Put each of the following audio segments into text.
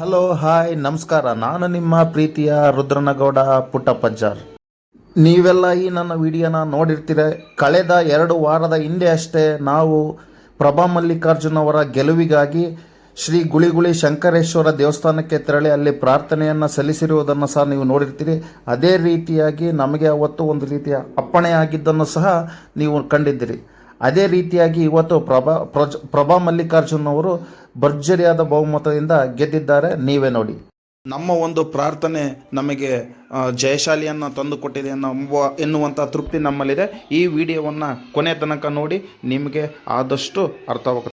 Hello hi ನಮಸ್ಕಾರ. ನಾನು ನಿಮ್ಮ ಪ್ರೀತಿಯ ರುದ್ರನಗೌಡ ಪುಟ್ಟಪ್ಪಜ್ಜಾರ್. ನೀವೆಲ್ಲ ಈ ನನ್ನ ವಿಡಿಯೋನ ನೋಡಿರ್ತೀರ. ಕಳೆದ 2 ವಾರದ ಹಿಂದೆ ಅಷ್ಟೇ ನಾವು ಪ್ರಭಾ ಮಲ್ಲಿಕಾರ್ಜುನ್ ಅವರ ಗೆಲುವಿಗಾಗಿ ಶ್ರೀ ಗುಳಿಗುಳಿ ಶಂಕರೇಶ್ವರ ದೇವಸ್ಥಾನಕ್ಕೆ ತೆರಳಿ ಅಲ್ಲಿ ಪ್ರಾರ್ಥನೆಯನ್ನು ಸಲ್ಲಿಸಿರುವುದನ್ನು ಸಹ ನೀವು ನೋಡಿರ್ತೀರಿ. ಅದೇ ರೀತಿಯಾಗಿ ನಮಗೆ ಅವತ್ತು ಒಂದು ರೀತಿಯ ಅಪ್ಪಣೆ ಆಗಿದ್ದನ್ನು ಸಹ ನೀವು ಕಂಡಿದ್ದೀರಿ. ಅದೇ ರೀತಿಯಾಗಿ ಇವತ್ತು ಪ್ರಭಾ ಮಲ್ಲಿಕಾರ್ಜುನ್ ಅವರು ಭರ್ಜರಿಯಾದ ಬಹುಮತದಿಂದ ಗೆದ್ದಿದ್ದಾರೆ. ನೀವೇ ನೋಡಿ. ನಮ್ಮ ಒಂದು ಪ್ರಾರ್ಥನೆ ನಮಗೆ ಜಯಶಾಲಿಯನ್ನು ತಂದುಕೊಟ್ಟಿದೆ ಎನ್ನುವಂಥ ತೃಪ್ತಿ ನಮ್ಮಲ್ಲಿದೆ. ಈ ವಿಡಿಯೋವನ್ನು ಕೊನೆ ತನಕ ನೋಡಿ, ನಿಮಗೆ ಆದಷ್ಟು ಅರ್ಥವಾಗುತ್ತೆ.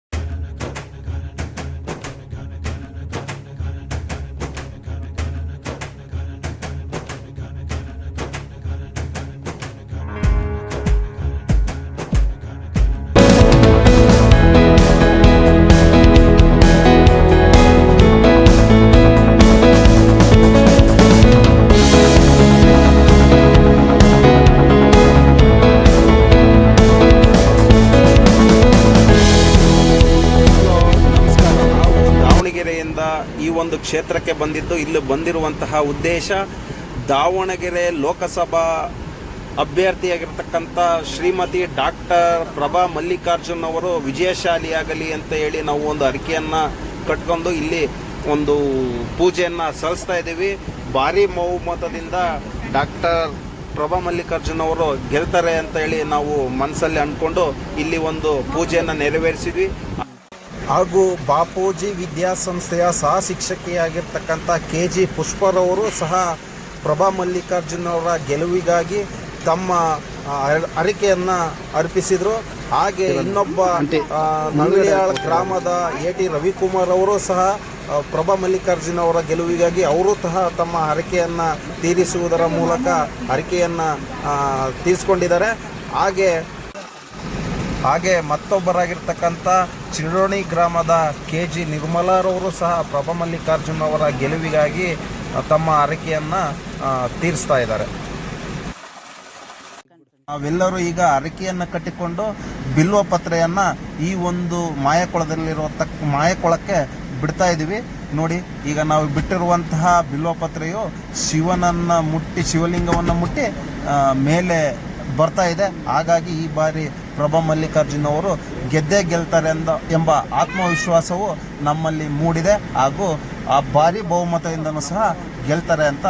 ಈ ಒಂದು ಕ್ಷೇತ್ರಕ್ಕೆ ಬಂದಿದ್ದು, ಇಲ್ಲಿ ಬಂದಿರುವಂತಹ ಉದ್ದೇಶ ದಾವಣಗೆರೆ ಲೋಕಸಭಾ ಅಭ್ಯರ್ಥಿಯಾಗಿರ್ತಕ್ಕಂಥ ಶ್ರೀಮತಿ ಡಾಕ್ಟರ್ ಪ್ರಭಾ ಮಲ್ಲಿಕಾರ್ಜುನ್ ಅವರು ವಿಜಯಶಾಲಿಯಾಗಲಿ ಅಂತ ಹೇಳಿ ನಾವು ಒಂದು ಅರಿಕೆಯನ್ನು ಕಟ್ಕೊಂಡು ಇಲ್ಲಿ ಒಂದು ಪೂಜೆಯನ್ನು ಸಲ್ಲಿಸ್ತಾ ಇದ್ದೀವಿ. ಭಾರಿ ಬಹುಮತದಿಂದ ಡಾಕ್ಟರ್ ಪ್ರಭಾ ಮಲ್ಲಿಕಾರ್ಜುನ್ ಅವರು ಗೆಲ್ತಾರೆ ಅಂತ ಹೇಳಿ ನಾವು ಮನಸ್ಸಲ್ಲಿ ಅಂದ್ಕೊಂಡು ಇಲ್ಲಿ ಒಂದು ಪೂಜೆಯನ್ನು ನೆರವೇರಿಸಿದ್ವಿ. ಹಾಗೂ ಬಾಪೂಜಿ ವಿದ್ಯಾಸಂಸ್ಥೆಯ ಸಹ ಶಿಕ್ಷಕಿಯಾಗಿರ್ತಕ್ಕಂಥ KG ಪುಷ್ಪರವರು ಸಹ ಪ್ರಭಾ ಮಲ್ಲಿಕಾರ್ಜುನ್ ಅವರ ಗೆಲುವಿಗಾಗಿ ತಮ್ಮ ಅರಿಕೆಯನ್ನು ಅರ್ಪಿಸಿದರು. ಹಾಗೆ ಇನ್ನೊಬ್ಬ ನವಿಲಿಯಾಳ ಗ್ರಾಮದ AT ರವಿಕುಮಾರ್ ಅವರು ಸಹ ಪ್ರಭಾ ಮಲ್ಲಿಕಾರ್ಜುನ್ ಅವರ ಗೆಲುವಿಗಾಗಿ ಅವರು ಸಹ ತಮ್ಮ ಹರಕೆಯನ್ನು ತೀರಿಸುವುದರ ಮೂಲಕ ಹರಕೆಯನ್ನು ತೀರಿಸ್ಕೊಂಡಿದ್ದಾರೆ. ಹಾಗೆ ಮತ್ತೊಬ್ಬರಾಗಿರ್ತಕ್ಕಂಥ ಚಿರೋಣಿ ಗ್ರಾಮದ KG ನಿರ್ಮಲಾರವರು ಸಹ ಪ್ರಭಾ ಮಲ್ಲಿಕಾರ್ಜುನ್ ಅವರ ಗೆಲುವಿಗಾಗಿ ತಮ್ಮ ಹರಕೆಯನ್ನು ತೀರಿಸ್ತಾ ಇದ್ದಾರೆ. ನಾವೆಲ್ಲರೂ ಈಗ ಹರಕೆಯನ್ನು ಕಟ್ಟಿಕೊಂಡು ಬಿಲ್ವ ಪತ್ರೆಯನ್ನು ಈ ಒಂದು ಮಾಯಕೊಳಕ್ಕೆ ಬಿಡ್ತಾ ಇದ್ದೀವಿ. ನೋಡಿ, ಈಗ ನಾವು ಬಿಟ್ಟಿರುವಂತಹ ಬಿಲ್ವ ಪತ್ರೆಯು ಶಿವಲಿಂಗವನ್ನು ಮುಟ್ಟಿ ಮೇಲೆ ಬರ್ತಾ ಇದೆ. ಹಾಗಾಗಿ ಈ ಬಾರಿ ಪ್ರಭಾ ಮಲ್ಲಿಕಾರ್ಜುನ್ ಅವರು ಗೆದ್ದೇ ಗೆಲ್ತಾರೆ ಎಂಬ ಆತ್ಮವಿಶ್ವಾಸವು ನಮ್ಮಲ್ಲಿ ಮೂಡಿದೆ. ಹಾಗೂ ಆ ಭಾರಿ ಬಹುಮತದಿಂದನೂ ಸಹ ಗೆಲ್ತಾರೆ ಅಂತ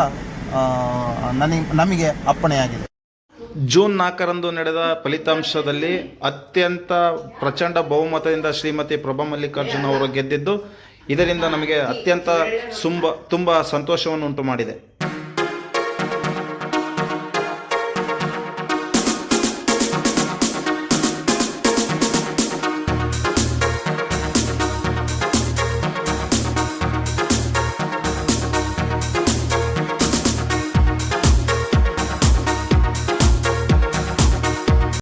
ನಮಗೆ ಅಪ್ಪಣೆಯಾಗಿದೆ. ಜೂನ್ 4ರಂದು ನಡೆದ ಫಲಿತಾಂಶದಲ್ಲಿ ಅತ್ಯಂತ ಪ್ರಚಂಡ ಬಹುಮತದಿಂದ ಶ್ರೀಮತಿ ಪ್ರಭಾ ಮಲ್ಲಿಕಾರ್ಜುನ್ ಅವರು ಗೆದ್ದಿದ್ದು, ಇದರಿಂದ ನಮಗೆ ಅತ್ಯಂತ ತುಂಬ ಸಂತೋಷವನ್ನು ಉಂಟು ಮಾಡಿದೆ.